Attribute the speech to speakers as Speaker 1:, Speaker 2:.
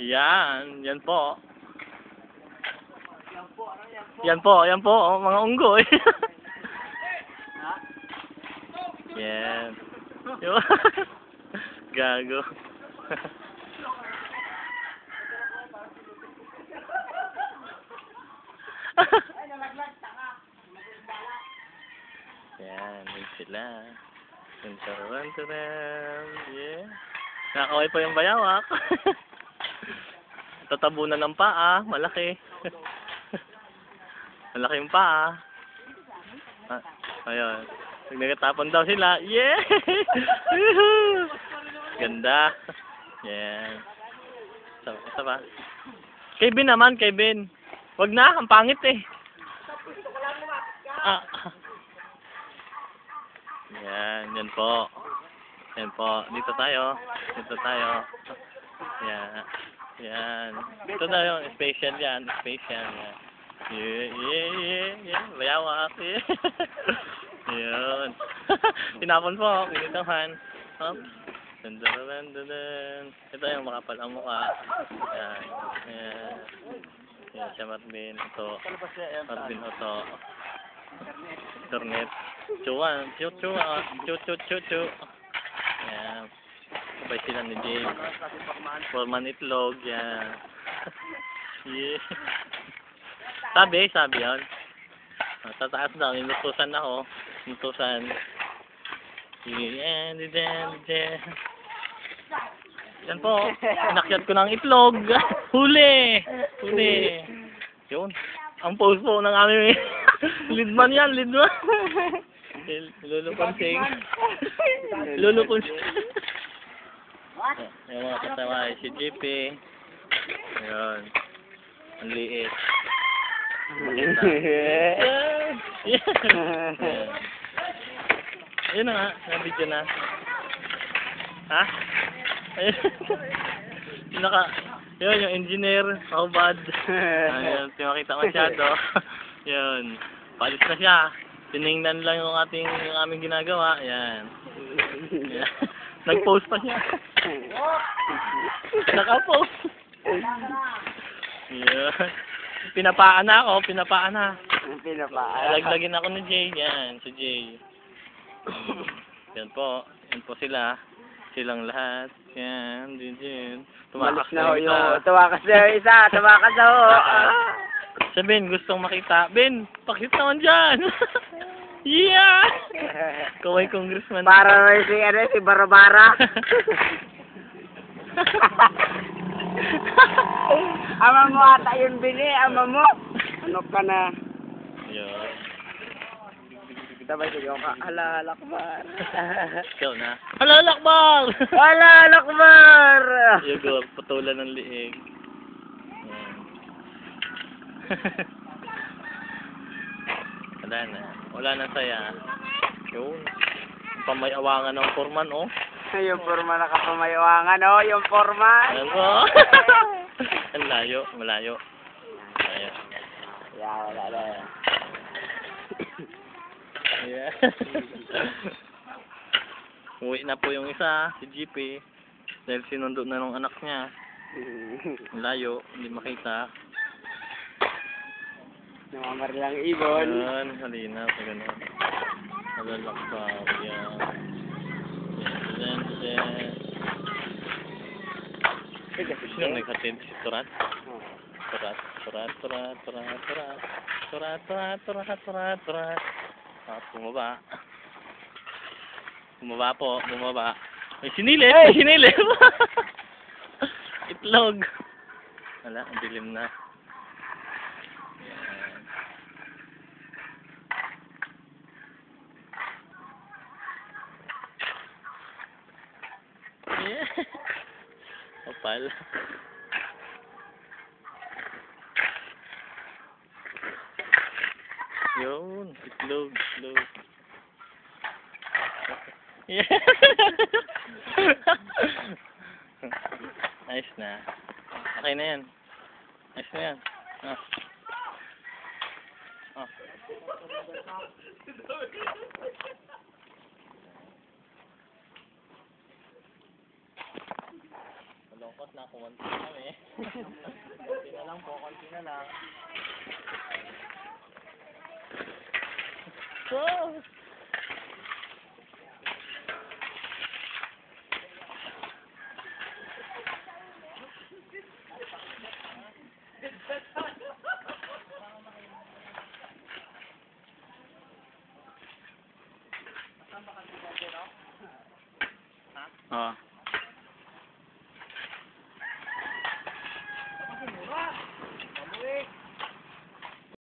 Speaker 1: Yan, yan po. Yan po, mga unggoy. Yan. Gago. Yan, yun sila. Yeah. Nakakaway pa yung bayawak. Tatabunan ng paa, malaki. Malaki yung paa. Ayun. Nagtatapon daw sila. Yeah! Ganda. Yan. Isa pa. Kevin naman, Kevin. Wag na, ang pangit eh. Yan, yan po. Yan po. Dito tayo. Yan. Yan. Ito na yung special yan. Special yan. Yeah. Bayawak. Yeah. Yun. Tinapon po. Pinitahan. Hop. Dun. Ito yung makapal ang mukha. Yan. Yan. Yan siya Marvin. Ito. Marvin ito. Internet. Chuan. Chu. Yan. Sabay sila ni James. Forman itlog. Yan. Yeah. Sabi yun. Sa taas daw, inutusan ako. Inutusan. Yan po. Inakyat ko ng itlog. Huli. Yun. Ang pose po ng aming leadman yan, leadman. Luluponsing. Yung mga kasama ay si JP. Ayun. Ang liit. Ayun na nga, na-video na. Ha? Ayun. Yun, yung engineer, bad. Ayun, makita masyado. Yun. Palis na siya. Tiningnan lang yung aming ginagawa. Yan. Nag-post pa siya. Naka-post. Yan. Pinapaan na ako. Laglagin ako ni Jay. Yan, si Jay. Yan po sila. Silang lahat. Yan, din.
Speaker 2: Tumakas na ho yung isa. Tumakas na ho.
Speaker 1: Si Ben, gustong makita. Ben, pakita naman dyan. Yeah! Kaway congressman.
Speaker 2: Para si Barabara. Ama mo ata yung bini, ama mo. Ano ka na?
Speaker 1: Yun.
Speaker 2: Sabay sigaw ka, Allahu Akbar.
Speaker 1: Ikaw na. Allahu Akbar!
Speaker 2: Allahu Akbar!
Speaker 1: Yugor, patulan ng liig. Wala na saya. Yun. Ang pamayawangan ng foreman, oh.
Speaker 2: Yung forma nakapamayawangan, oh. Yung forma.
Speaker 1: Ayan po. Ang layo, malayo. Ayan.
Speaker 2: Wala.
Speaker 1: Yeah. Uwi na po yung isa, si GP. Dahil sinundo na ng anak niya. Layo, hindi makita.
Speaker 2: Namamar lang ibon.
Speaker 1: Yan, halina pa gano'n. Nalalak pa. Yan. Sino naghatid? Si Turat? Turat. Bumaba. May sinilip! Itlog! Wala, ang dilim na. Yeah. Opal. Yun, itlog. Yeah. Ayos na. Okay na yan. Ayos na yan. Lungkot na, kumunti na kami. Konti na lang po, konti na lang. Oh! Ah.